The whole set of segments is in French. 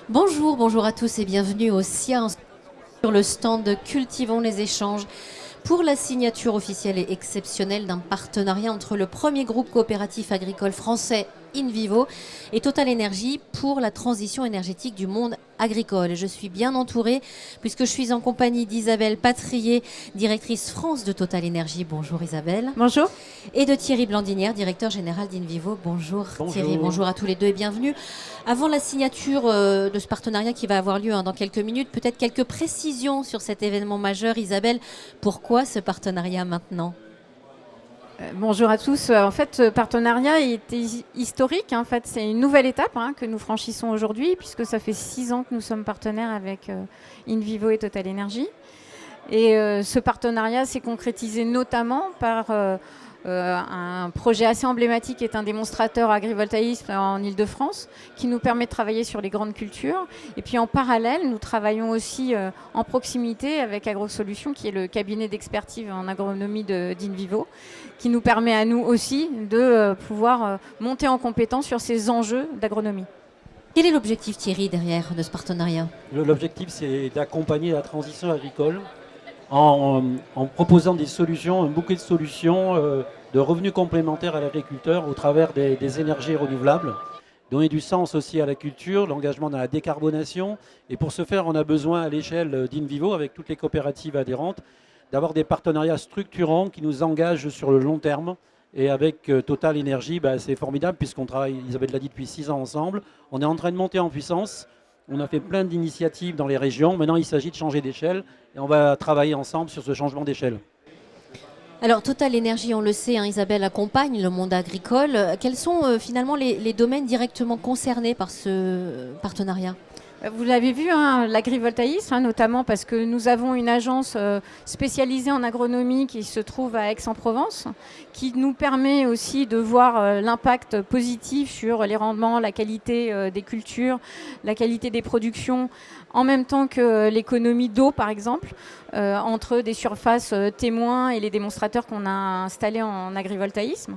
Bonjour, bonjour à tous et bienvenue au SIA sur le stand Cultivons les échanges pour la signature officielle et exceptionnelle d'un partenariat entre le premier groupe coopératif agricole français InVivo et Total Énergie pour la transition énergétique du monde agricole. Je suis bien entourée puisque je suis en compagnie d'Isabelle Patrier, directrice France de Total Énergie. Bonjour Isabelle. Bonjour. Et de Thierry Blandinière, directeur général d'InVivo. Bonjour, Thierry, bonjour à tous les deux et bienvenue. Avant la signature de ce partenariat qui va avoir lieu dans quelques minutes, peut-être quelques précisions sur cet événement majeur. Isabelle, pourquoi ce partenariat maintenant ? Bonjour à tous. En fait, ce partenariat était historique. En fait, c'est une nouvelle étape que nous franchissons aujourd'hui, puisque ça fait 6 ans que nous sommes partenaires avec InVivo et Total Énergie. Et ce partenariat s'est concrétisé notamment par un projet assez emblématique qui est un démonstrateur agrivoltaïsme en Île-de-France qui nous permet de travailler sur les grandes cultures. Et puis en parallèle, nous travaillons aussi en proximité avec AgroSolutions, qui est le cabinet d'expertise en agronomie d'InVivo, qui nous permet à nous aussi de pouvoir monter en compétence sur ces enjeux d'agronomie. Quel est l'objectif, Thierry, derrière de ce partenariat ? L'objectif, c'est d'accompagner la transition agricole en proposant des solutions, un bouquet de solutions de revenus complémentaires à l'agriculteur au travers des énergies renouvelables, donner du sens aussi à la culture, l'engagement dans la décarbonation. Et pour ce faire, on a besoin à l'échelle d'InVivo, avec toutes les coopératives adhérentes, d'avoir des partenariats structurants qui nous engagent sur le long terme. Et avec Total Énergie, c'est formidable puisqu'on travaille, Isabelle l'a dit, depuis 6 ans ensemble. On est en train de monter en puissance. On a fait plein d'initiatives dans les régions. Maintenant, il s'agit de changer d'échelle et on va travailler ensemble sur ce changement d'échelle. Alors, Total Énergie, on le sait, Isabelle, accompagne le monde agricole. Quels sont finalement les domaines directement concernés par ce partenariat ? Vous l'avez vu, l'agrivoltaïsme, notamment parce que nous avons une agence spécialisée en agronomie qui se trouve à Aix-en-Provence, qui nous permet aussi de voir l'impact positif sur les rendements, la qualité des cultures, la qualité des productions, en même temps que l'économie d'eau, par exemple, entre des surfaces témoins et les démonstrateurs qu'on a installés en agrivoltaïsme.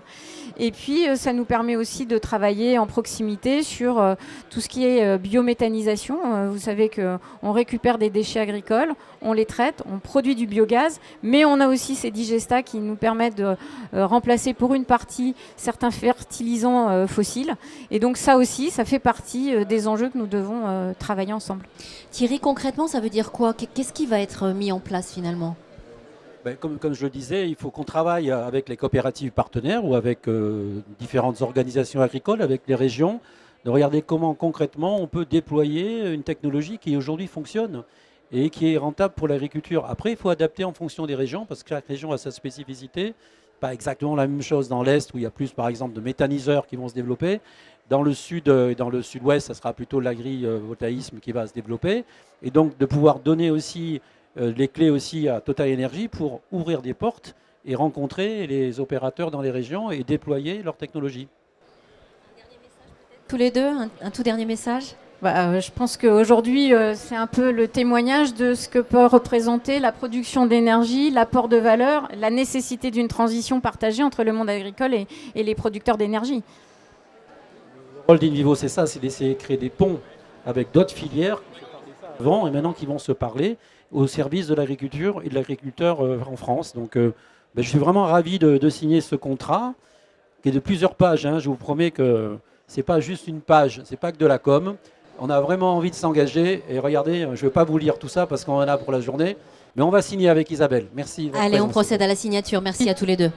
Et puis, ça nous permet aussi de travailler en proximité sur tout ce qui est biométhanisation. Vous savez qu'on récupère des déchets agricoles, on les traite, on produit du biogaz, mais on a aussi ces digestats qui nous permettent de remplacer pour une partie certains fertilisants fossiles. Et donc ça aussi, ça fait partie des enjeux que nous devons travailler ensemble. Thierry, concrètement, ça veut dire quoi ? Qu'est-ce qui va être mis en place finalement ? Comme je le disais, il faut qu'on travaille avec les coopératives partenaires ou avec différentes organisations agricoles, avec les régions, de regarder comment concrètement on peut déployer une technologie qui aujourd'hui fonctionne et qui est rentable pour l'agriculture. Après, il faut adapter en fonction des régions parce que chaque région a sa spécificité. Pas exactement la même chose dans l'Est où il y a plus par exemple de méthaniseurs qui vont se développer. Dans le Sud et dans le Sud-Ouest, ça sera plutôt l'agrivoltaïsme qui va se développer. Et donc de pouvoir donner aussi les clés aussi à Total Énergie pour ouvrir des portes et rencontrer les opérateurs dans les régions et déployer leur technologie. Tous les deux, un tout dernier message ? Je pense qu'aujourd'hui, c'est un peu le témoignage de ce que peut représenter la production d'énergie, l'apport de valeur, la nécessité d'une transition partagée entre le monde agricole et les producteurs d'énergie. Le rôle d'InVivo, c'est ça, c'est d'essayer de créer des ponts avec d'autres filières qui se parlaient pas avant et maintenant qui vont se parler au service de l'agriculture et de l'agriculteur en France. Donc je suis vraiment ravi de signer ce contrat qui est de plusieurs pages. Je vous promets que ce n'est pas juste une page, ce n'est pas que de la com'. On a vraiment envie de s'engager. Et regardez, je ne vais pas vous lire tout ça parce qu'on en a pour la journée. Mais on va signer avec Isabelle. Merci. Allez, on procède à la signature. Merci à tous les deux.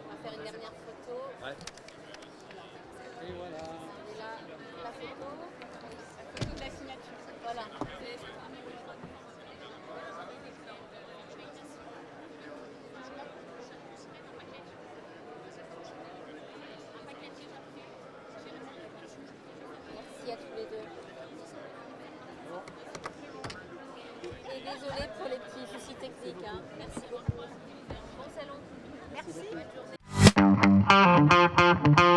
On va faire une dernière photo. Ouais. à tous les deux. Et désolé pour les petits soucis techniques. Hein. Merci beaucoup. Bon salon. Merci. Bonne journée.